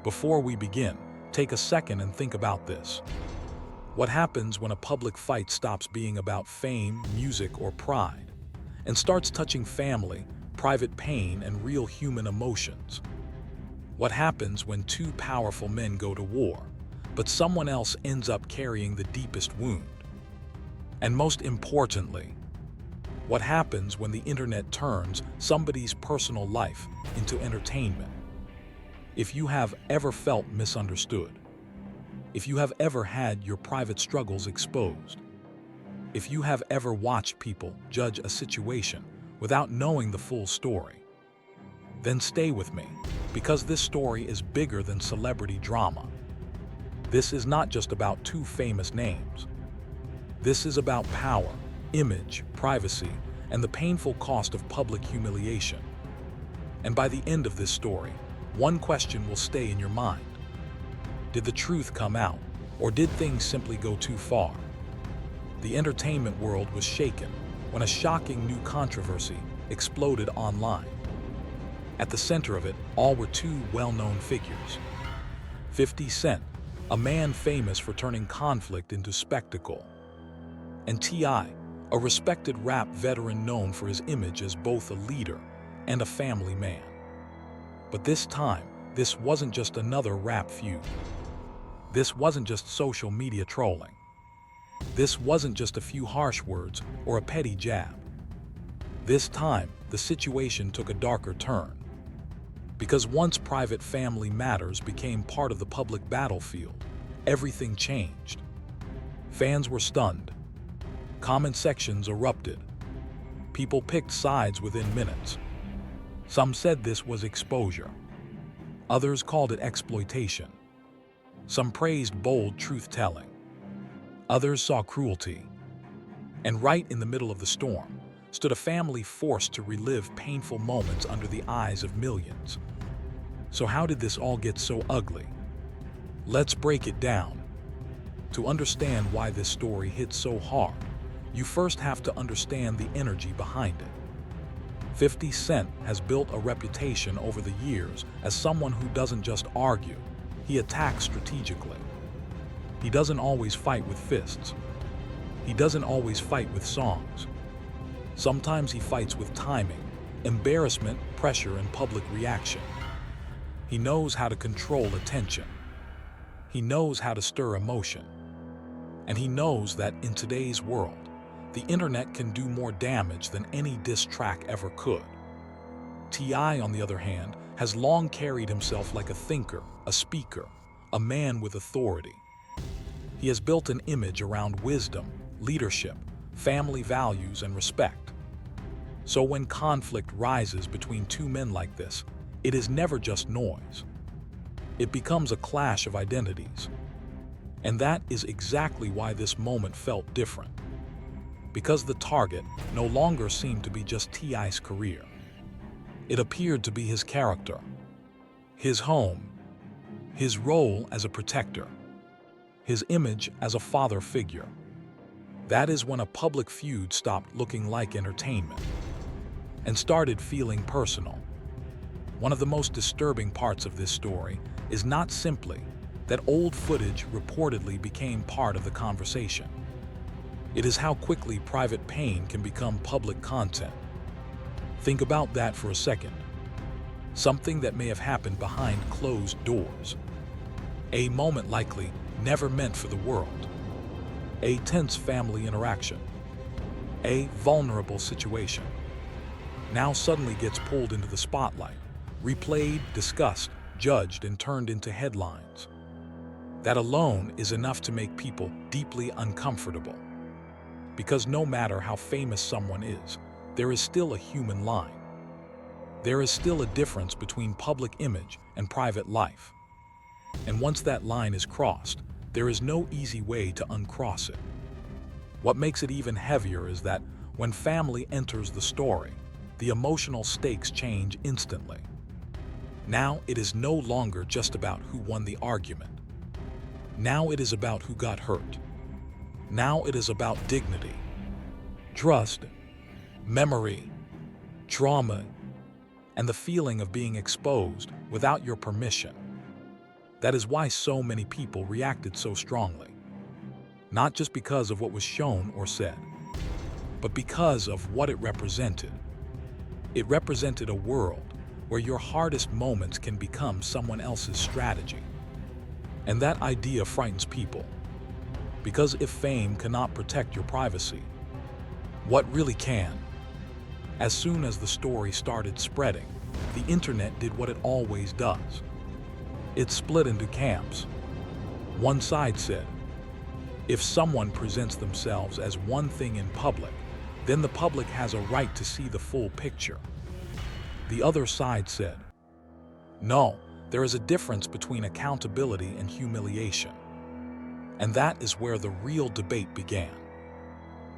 Before we begin, take a second and think about this. What happens when a public fight stops being about fame, music, or pride, and starts touching family, private pain, and real human emotions? What happens when two powerful men go to war, but someone else ends up carrying the deepest wound? And most importantly, what happens when the internet turns somebody's personal life into entertainment? If you have ever felt misunderstood, if you have ever had your private struggles exposed, if you have ever watched people judge a situation without knowing the full story, then stay with me, because this story is bigger than celebrity drama. This is not just about two famous names. This is about power, image, privacy, and the painful cost of public humiliation. And by the end of this story, one question will stay in your mind. Did the truth come out, or did things simply go too far? The entertainment world was shaken when a shocking new controversy exploded online. At the center of it all were two well-known figures. 50 Cent, a man famous for turning conflict into spectacle, and T.I., a respected rap veteran known for his image as both a leader and a family man. But this time, this wasn't just another rap feud. This wasn't just social media trolling. This wasn't just a few harsh words or a petty jab. This time, the situation took a darker turn. Because once private family matters became part of the public battlefield, everything changed. Fans were stunned. Comment sections erupted. People picked sides within minutes. Some said this was exposure. Others called it exploitation. Some praised bold truth-telling. Others saw cruelty. And right in the middle of the storm stood a family forced to relive painful moments under the eyes of millions. So how did this all get so ugly? Let's break it down. To understand why this story hits so hard, you first have to understand the energy behind it. 50 Cent has built a reputation over the years as someone who doesn't just argue, he attacks strategically. He doesn't always fight with fists. He doesn't always fight with songs. Sometimes he fights with timing, embarrassment, pressure, and public reaction. He knows how to control attention. He knows how to stir emotion. And he knows that in today's world, the internet can do more damage than any diss track ever could. T.I., on the other hand, has long carried himself like a thinker, a speaker, a man with authority. He has built an image around wisdom, leadership, family values, and respect. So when conflict rises between two men like this, it is never just noise. It becomes a clash of identities. And that is exactly why this moment felt different. Because the target no longer seemed to be just T.I.'s career. It appeared to be his character, his home, his role as a protector, his image as a father figure. That is when a public feud stopped looking like entertainment and started feeling personal. One of the most disturbing parts of this story is not simply that old footage reportedly became part of the conversation. It is how quickly private pain can become public content. Think about that for a second. Something that may have happened behind closed doors. A moment likely never meant for the world. A tense family interaction. A vulnerable situation. Now suddenly gets pulled into the spotlight, replayed, discussed, judged, and turned into headlines. That alone is enough to make people deeply uncomfortable. Because no matter how famous someone is, there is still a human line. There is still a difference between public image and private life. And once that line is crossed, there is no easy way to uncross it. What makes it even heavier is that when family enters the story, the emotional stakes change instantly. Now it is no longer just about who won the argument. Now it is about who got hurt. Now it is about dignity, trust, memory, trauma, and the feeling of being exposed without your permission. That is why so many people reacted so strongly. Not just because of what was shown or said, but because of what it represented. It represented a world where your hardest moments can become someone else's strategy. And that idea frightens people. Because if fame cannot protect your privacy, what really can? As soon as the story started spreading, the internet did what it always does. It split into camps. One side said, if someone presents themselves as one thing in public, then the public has a right to see the full picture. The other side said, no, there is a difference between accountability and humiliation. And that is where the real debate began.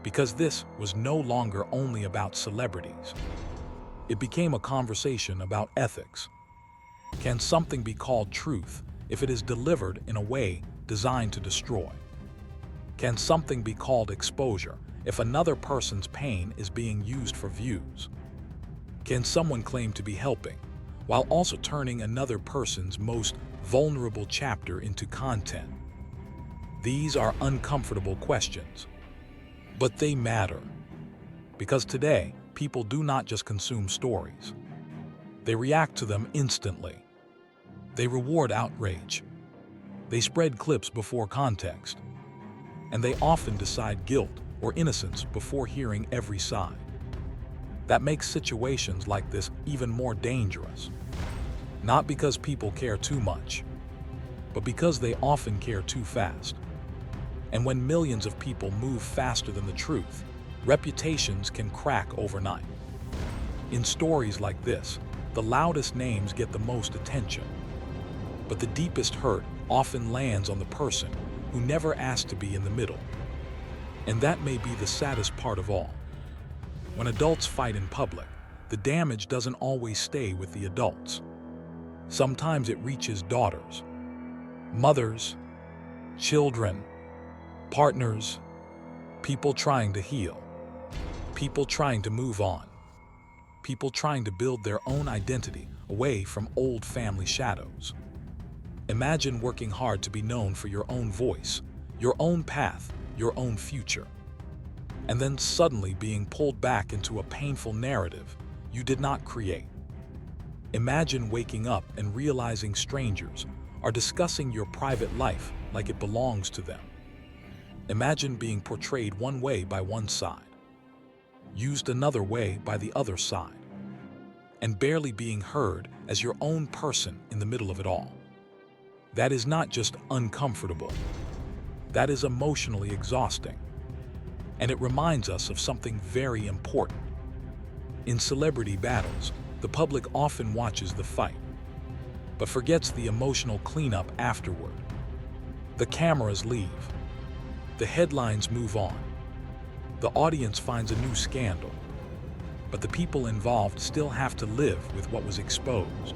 Because this was no longer only about celebrities. It became a conversation about ethics. Can something be called truth if it is delivered in a way designed to destroy? Can something be called exposure if another person's pain is being used for views? Can someone claim to be helping while also turning another person's most vulnerable chapter into content? These are uncomfortable questions, but they matter. Because today, people do not just consume stories. They react to them instantly. They reward outrage. They spread clips before context. And they often decide guilt or innocence before hearing every side. That makes situations like this even more dangerous. Not because people care too much, but because they often care too fast. And when millions of people move faster than the truth, reputations can crack overnight. In stories like this, the loudest names get the most attention. But the deepest hurt often lands on the person who never asked to be in the middle. And that may be the saddest part of all. When adults fight in public, the damage doesn't always stay with the adults. Sometimes it reaches daughters, mothers, children, partners, people trying to heal, people trying to move on, people trying to build their own identity away from old family shadows. Imagine working hard to be known for your own voice, your own path, your own future, and then suddenly being pulled back into a painful narrative you did not create. Imagine waking up and realizing strangers are discussing your private life like it belongs to them. Imagine being portrayed one way by one side, used another way by the other side, and barely being heard as your own person in the middle of it all. That is not just uncomfortable. That is emotionally exhausting. And it reminds us of something very important. In celebrity battles, the public often watches the fight, but forgets the emotional cleanup afterward. The cameras leave. The headlines move on. The audience finds a new scandal. But the people involved still have to live with what was exposed.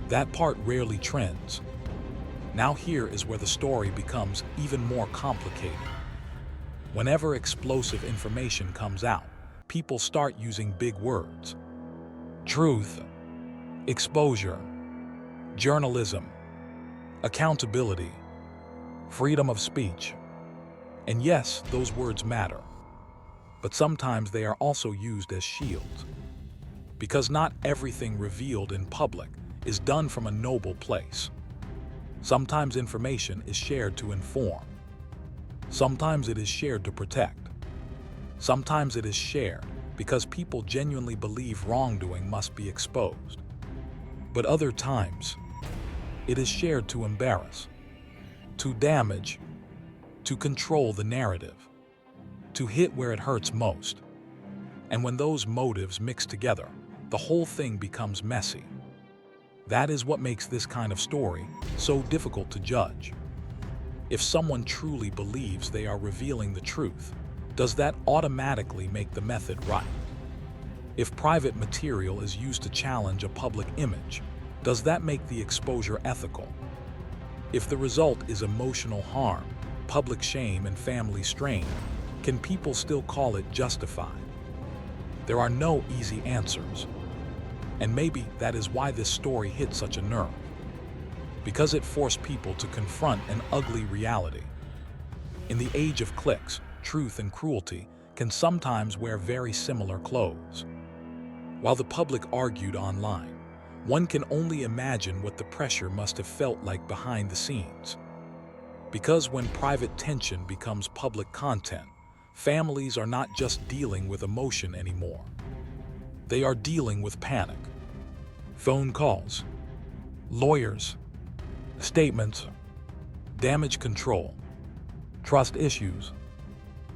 That part rarely trends. Now here is where the story becomes even more complicated. Whenever explosive information comes out, people start using big words. Truth, exposure, journalism, accountability, freedom of speech. And yes, those words matter. But sometimes they are also used as shields. Because not everything revealed in public is done from a noble place. Sometimes information is shared to inform. Sometimes it is shared to protect. Sometimes it is shared because people genuinely believe wrongdoing must be exposed. But other times, it is shared to embarrass, to damage, to control the narrative, to hit where it hurts most. And when those motives mix together, the whole thing becomes messy. That is what makes this kind of story so difficult to judge. If someone truly believes they are revealing the truth, does that automatically make the method right? If private material is used to challenge a public image, does that make the exposure ethical? If the result is emotional harm, public shame, and family strain, can people still call it justified? There are no easy answers. And maybe that is why this story hit such a nerve. because it forced people to confront an ugly reality. In the age of clicks, truth and cruelty can sometimes wear very similar clothes. While the public argued online, one can only imagine what the pressure must have felt like behind the scenes. Because when private tension becomes public content, families are not just dealing with emotion anymore. They are dealing with panic. Phone calls, lawyers, statements, damage control, trust issues,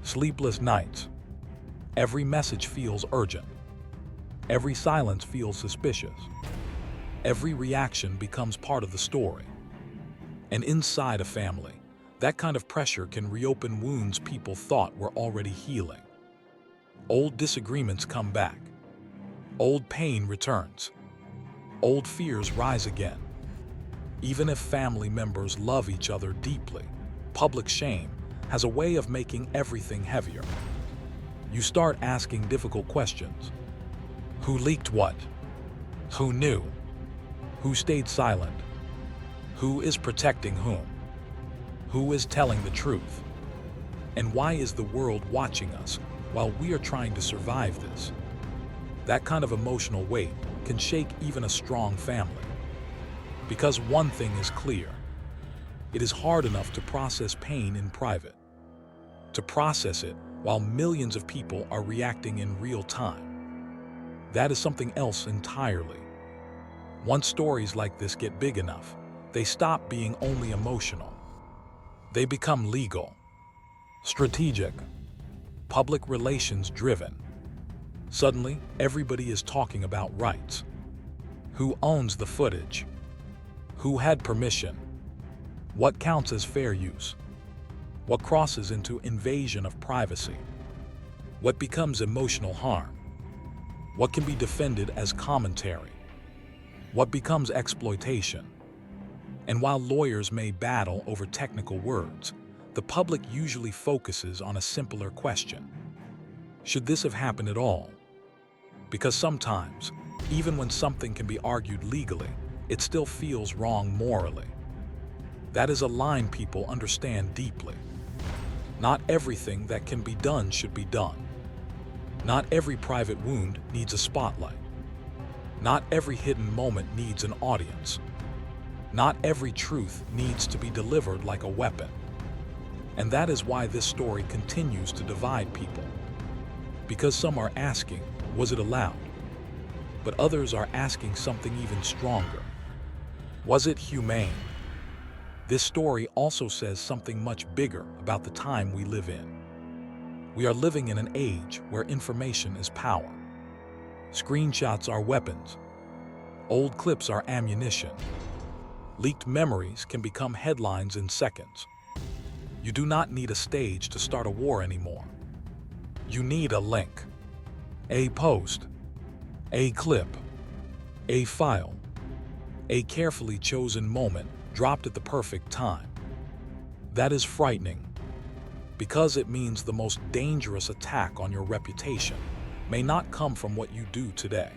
sleepless nights. Every message feels urgent. Every silence feels suspicious. Every reaction becomes part of the story. And inside a family, that kind of pressure can reopen wounds people thought were already healing. Old disagreements come back. Old pain returns. Old fears rise again. Even if family members love each other deeply, public shame has a way of making everything heavier. You start asking difficult questions. Who leaked what? Who knew? Who stayed silent? Who is protecting whom? Who is telling the truth? And why is the world watching us while we are trying to survive this? That kind of emotional weight can shake even a strong family. Because one thing is clear. It is hard enough to process pain in private. To process it while millions of people are reacting in real time. That is something else entirely. Once stories like this get big enough, they stop being only emotional. They become legal, strategic, public relations driven. Suddenly, everybody is talking about rights. Who owns the footage? Who had permission? What counts as fair use? What crosses into invasion of privacy? What becomes emotional harm? What can be defended as commentary? What becomes exploitation? And while lawyers may battle over technical words, the public usually focuses on a simpler question. Should this have happened at all? Because sometimes, even when something can be argued legally, it still feels wrong morally. That is a line people understand deeply. Not everything that can be done should be done. Not every private wound needs a spotlight. Not every hidden moment needs an audience. Not every truth needs to be delivered like a weapon. And that is why this story continues to divide people. Because some are asking, was it allowed? But others are asking something even stronger. Was it humane? This story also says something much bigger about the time we live in. We are living in an age where information is power. Screenshots are weapons. Old clips are ammunition. Leaked memories can become headlines in seconds. You do not need a stage to start a war anymore. You need a link, a post, a clip, a file, a carefully chosen moment dropped at the perfect time. That is frightening, because it means the most dangerous attack on your reputation may not come from what you do today.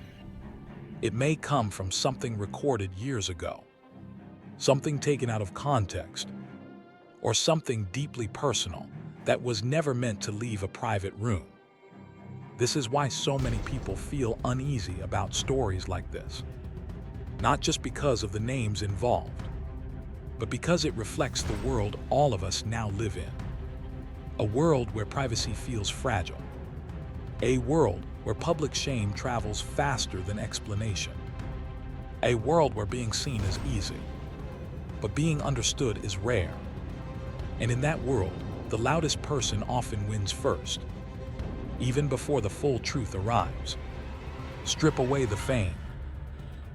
It may come from something recorded years ago, something taken out of context, or something deeply personal that was never meant to leave a private room. This is why so many people feel uneasy about stories like this. Not just because of the names involved, but because it reflects the world all of us now live in. A world where privacy feels fragile. A world where public shame travels faster than explanation. A world where being seen is easy, but being understood is rare. And in that world, the loudest person often wins first, even before the full truth arrives. Strip away the fame.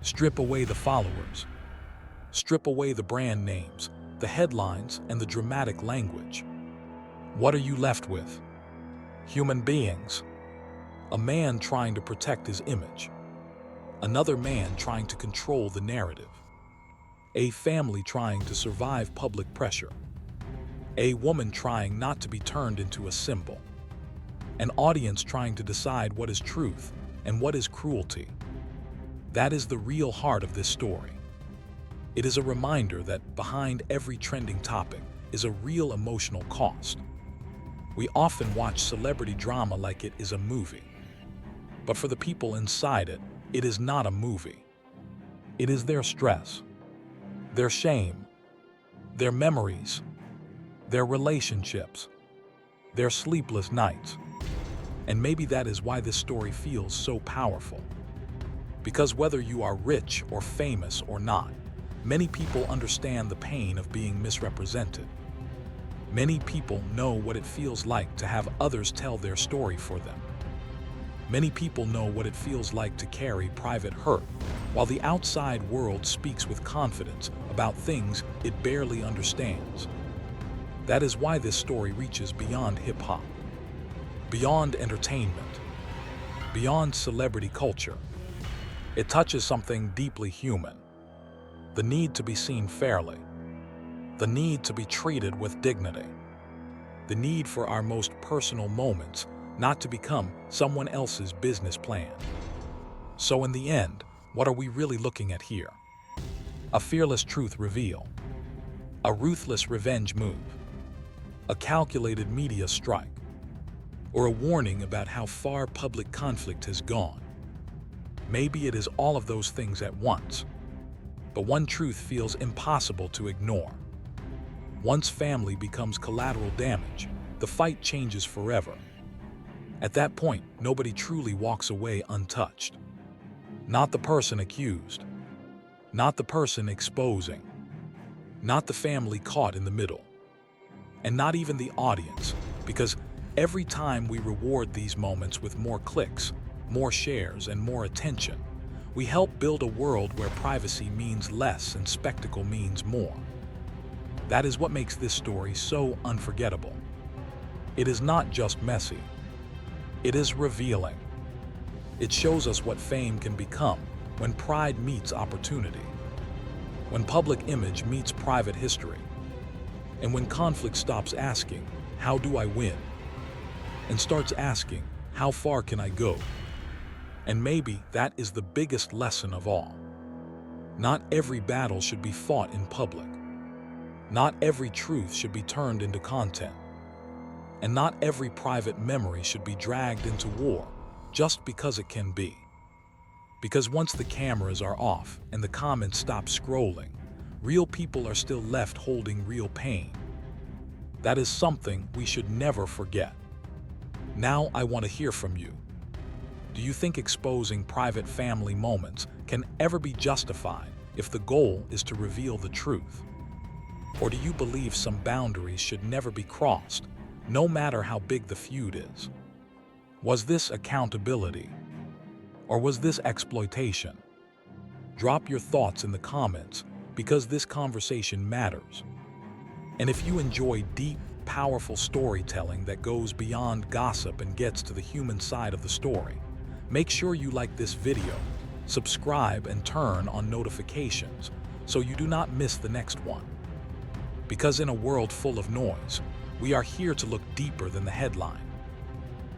Strip away the followers. Strip away the brand names, the headlines, and the dramatic language. What are you left with? Human beings. A man trying to protect his image. Another man trying to control the narrative. A family trying to survive public pressure. A woman trying not to be turned into a symbol. An audience trying to decide what is truth and what is cruelty. That is the real heart of this story. It is a reminder that behind every trending topic is a real emotional cost. We often watch celebrity drama like it is a movie. But for the people inside it, it is not a movie. It is their stress, their shame, their memories, their relationships, their sleepless nights. And maybe that is why this story feels so powerful. Because whether you are rich or famous or not, many people understand the pain of being misrepresented. Many people know what it feels like to have others tell their story for them. Many people know what it feels like to carry private hurt, while the outside world speaks with confidence about things it barely understands. That is why this story reaches beyond hip-hop, beyond entertainment, beyond celebrity culture. It touches something deeply human: the need to be seen fairly, the need to be treated with dignity, the need for our most personal moments not to become someone else's business plan. So in the end, what are we really looking at here? A fearless truth reveal, a ruthless revenge move, a calculated media strike, or a warning about how far public conflict has gone? Maybe it is all of those things at once. But one truth feels impossible to ignore. Once family becomes collateral damage, the fight changes forever. At that point, nobody truly walks away untouched. Not the person accused, not the person exposing, not the family caught in the middle, and not even the audience, because every time we reward these moments with more clicks, more shares, and more attention, we help build a world where privacy means less and spectacle means more. That is what makes this story so unforgettable. It is not just messy. It is revealing. It shows us what fame can become when pride meets opportunity, when public image meets private history, and when conflict stops asking, "How do I win?" and starts asking, "How far can I go?" And maybe that is the biggest lesson of all. Not every battle should be fought in public. Not every truth should be turned into content. And not every private memory should be dragged into war just because it can be. Because once the cameras are off and the comments stop scrolling, real people are still left holding real pain. That is something we should never forget. Now I want to hear from you. Do you think exposing private family moments can ever be justified if the goal is to reveal the truth? Or do you believe some boundaries should never be crossed, no matter how big the feud is? Was this accountability? Or was this exploitation? Drop your thoughts in the comments, because this conversation matters. And if you enjoy deep, powerful storytelling that goes beyond gossip and gets to the human side of the story, make sure you like this video, subscribe, and turn on notifications so you do not miss the next one. Because in a world full of noise, we are here to look deeper than the headline.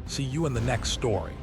See you in the next story.